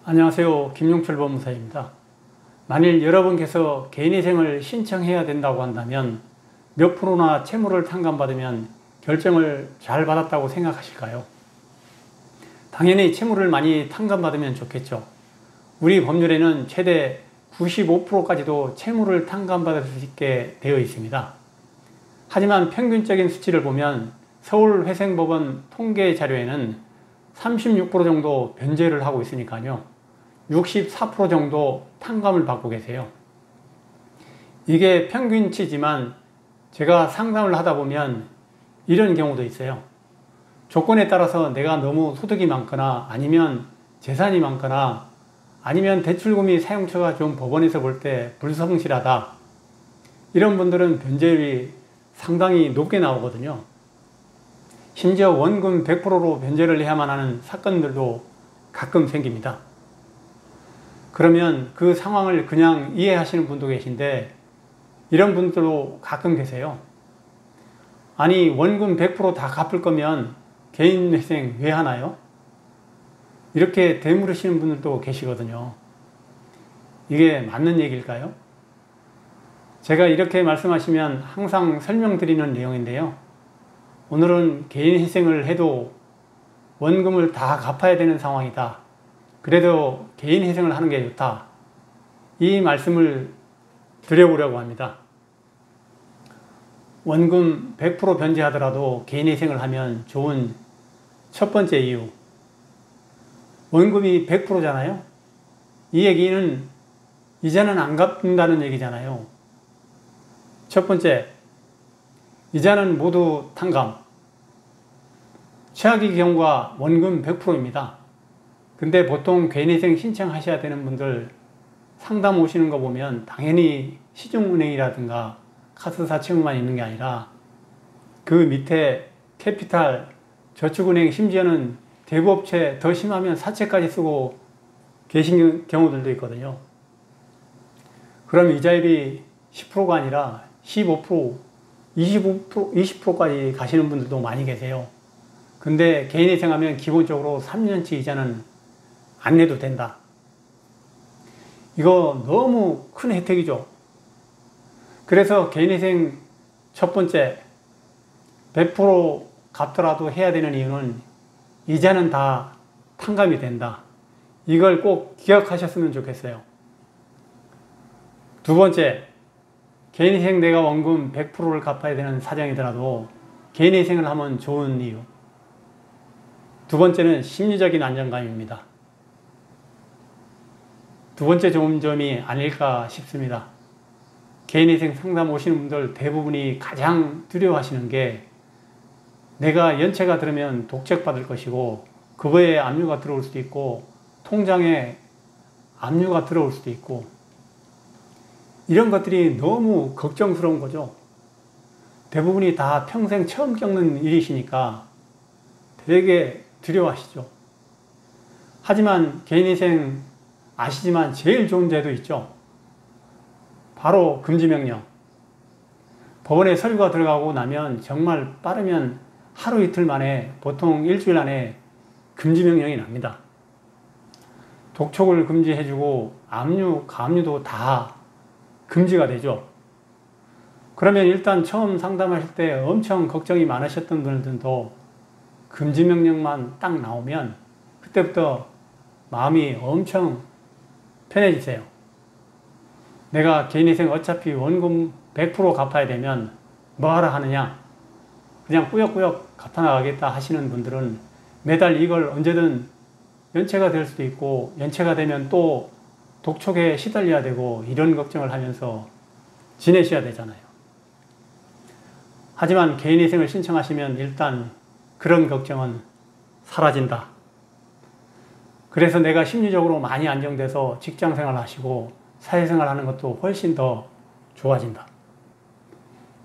안녕하세요. 김용철 법무사입니다. 만일 여러분께서 개인회생을 신청해야 된다고 한다면 몇 프로나 채무를 탕감받으면 결정을 잘 받았다고 생각하실까요? 당연히 채무를 많이 탕감받으면 좋겠죠. 우리 법률에는 최대 95%까지도 채무를 탕감받을 수 있게 되어 있습니다. 하지만 평균적인 수치를 보면 서울회생법원 통계 자료에는 36% 정도 변제를 하고 있으니까요. 64% 정도 탕감을 받고 계세요. 이게 평균치지만 제가 상담을 하다 보면 이런 경우도 있어요. 조건에 따라서 내가 너무 소득이 많거나 아니면 재산이 많거나 아니면 대출금이 사용처가 좀 법원에서 볼 때 불성실하다, 이런 분들은 변제율이 상당히 높게 나오거든요. 심지어 원금 100%로 변제를 해야만 하는 사건들도 가끔 생깁니다. 그러면 그 상황을 그냥 이해하시는 분도 계신데 이런 분들도 가끔 계세요. 아니, 원금 100% 다 갚을 거면 개인회생 왜 하나요? 이렇게 되물으시는 분들도 계시거든요. 이게 맞는 얘기일까요? 제가 이렇게 말씀하시면 항상 설명드리는 내용인데요. 오늘은 개인회생을 해도 원금을 다 갚아야 되는 상황이다, 그래도 개인회생을 하는 게 좋다, 이 말씀을 드려보려고 합니다. 원금 100% 변제하더라도 개인회생을 하면 좋은 첫 번째 이유, 원금이 100%잖아요. 이 얘기는 이자는 안 갚는다는 얘기잖아요. 첫 번째, 이자는 모두 탕감. 최악의 경우가 원금 100%입니다. 근데 보통 개인회생 신청하셔야 되는 분들 상담 오시는 거 보면 당연히 시중은행이라든가 카스사채무만 있는 게 아니라 그 밑에 캐피탈, 저축은행, 심지어는 대부업체, 더 심하면 사채까지 쓰고 계신 경우들도 있거든요. 그럼 이자율이 10%가 아니라 15%, 25%, 20%까지 가시는 분들도 많이 계세요. 근데 개인회생 하면 기본적으로 3년치 이자는 안 내도 된다. 이거 너무 큰 혜택이죠. 그래서 개인회생 첫 번째 100% 갚더라도 해야 되는 이유는 이자는 다 탕감이 된다. 이걸 꼭 기억하셨으면 좋겠어요. 두 번째, 개인회생 내가 원금 100%를 갚아야 되는 사정이더라도 개인회생을 하면 좋은 이유. 두 번째는 심리적인 안정감입니다. 두 번째 좋은 점이 아닐까 싶습니다. 개인회생 상담 오시는 분들 대부분이 가장 두려워하시는 게 내가 연체가 들으면 독촉받을 것이고 그거에 압류가 들어올 수도 있고 통장에 압류가 들어올 수도 있고, 이런 것들이 너무 걱정스러운 거죠. 대부분이 다 평생 처음 겪는 일이시니까 되게 두려워하시죠. 하지만 개인회생 아시지만 제일 좋은 제도 있죠. 바로 금지명령. 법원에 서류가 들어가고 나면 정말 빠르면 하루 이틀 만에, 보통 일주일 안에 금지명령이 납니다. 독촉을 금지해주고 압류, 가압류도 다 금지가 되죠. 그러면 일단 처음 상담하실 때 엄청 걱정이 많으셨던 분들도 금지명령만 딱 나오면 그때부터 마음이 엄청 편해지세요. 내가 개인회생 어차피 원금 100% 갚아야 되면 뭐하러 하느냐, 그냥 꾸역꾸역 갚아나가겠다 하시는 분들은 매달 이걸 언제든 연체가 될 수도 있고 연체가 되면 또 독촉에 시달려야 되고 이런 걱정을 하면서 지내셔야 되잖아요. 하지만 개인회생을 신청하시면 일단 그런 걱정은 사라진다. 그래서 내가 심리적으로 많이 안정돼서 직장생활 하시고 사회생활 하는 것도 훨씬 더 좋아진다.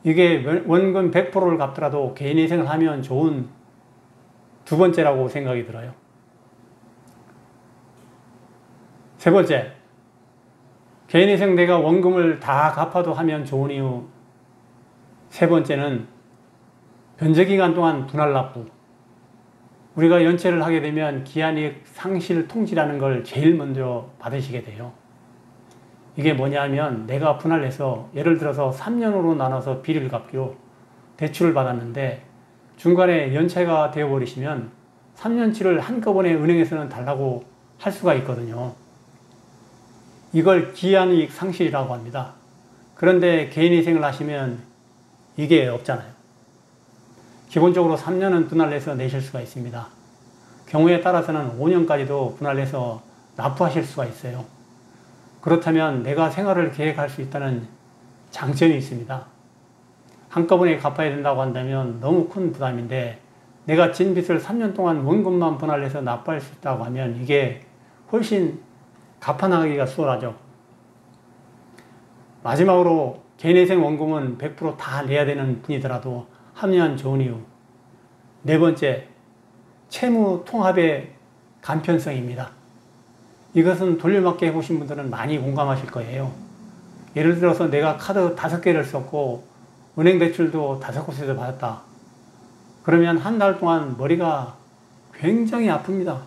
이게 원금 100%를 갚더라도 개인회생을 하면 좋은 두 번째라고 생각이 들어요. 세 번째, 개인회생 내가 원금을 다 갚아도 하면 좋은 이유 세 번째는 변제기간 동안 분할 납부. 우리가 연체를 하게 되면 기한이익 상실 통지라는 걸 제일 먼저 받으시게 돼요. 이게 뭐냐면 내가 분할해서 예를 들어서 3년으로 나눠서 비를 갚기로 대출을 받았는데 중간에 연체가 되어버리시면 3년치를 한꺼번에 은행에서는 달라고 할 수가 있거든요. 이걸 기한이익 상실이라고 합니다. 그런데 개인회생을 하시면 이게 없잖아요. 기본적으로 3년은 분할해서 내실 수가 있습니다. 경우에 따라서는 5년까지도 분할해서 납부하실 수가 있어요. 그렇다면 내가 생활을 계획할 수 있다는 장점이 있습니다. 한꺼번에 갚아야 된다고 한다면 너무 큰 부담인데 내가 진 빚을 3년 동안 원금만 분할해서 납부할 수 있다고 하면 이게 훨씬 갚아나가기가 수월하죠. 마지막으로 개인회생 원금은 100% 다 내야 되는 분이더라도 합리한 좋은 이유. 네 번째, 채무 통합의 간편성입니다. 이것은 돌려막기 해보신 분들은 많이 공감하실 거예요. 예를 들어서 내가 카드 5개를 썼고 은행 대출도 5곳에서 받았다. 그러면 한 달 동안 머리가 굉장히 아픕니다.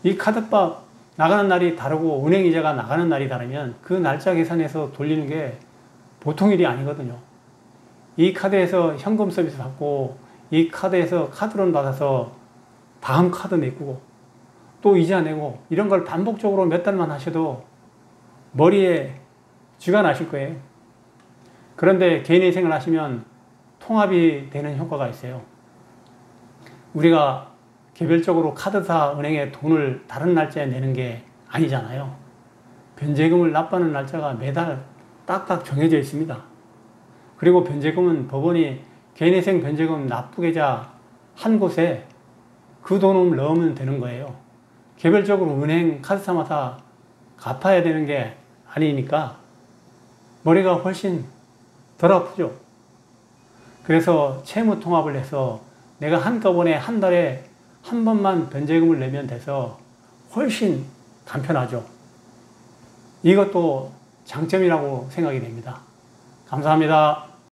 이 카드값 나가는 날이 다르고 은행 이자가 나가는 날이 다르면 그 날짜 계산해서 돌리는 게 보통 일이 아니거든요. 이 카드에서 현금 서비스 받고 이 카드에서 카드론 받아서 다음 카드 메꾸고 또 이자 내고 이런 걸 반복적으로 몇 달만 하셔도 머리에 쥐가 나실 거예요. 그런데 개인회생을 하시면 통합이 되는 효과가 있어요. 우리가 개별적으로 카드사 은행에 돈을 다른 날짜에 내는 게 아니잖아요. 변제금을 납부하는 날짜가 매달 딱딱 정해져 있습니다. 그리고 변제금은 법원이 개인회생 변제금 납부계좌 한 곳에 그 돈을 넣으면 되는 거예요. 개별적으로 은행 카드사마다 갚아야 되는 게 아니니까 머리가 훨씬 덜 아프죠. 그래서 채무 통합을 해서 내가 한꺼번에 한 달에 한 번만 변제금을 내면 돼서 훨씬 간편하죠. 이것도 장점이라고 생각이 됩니다. 감사합니다.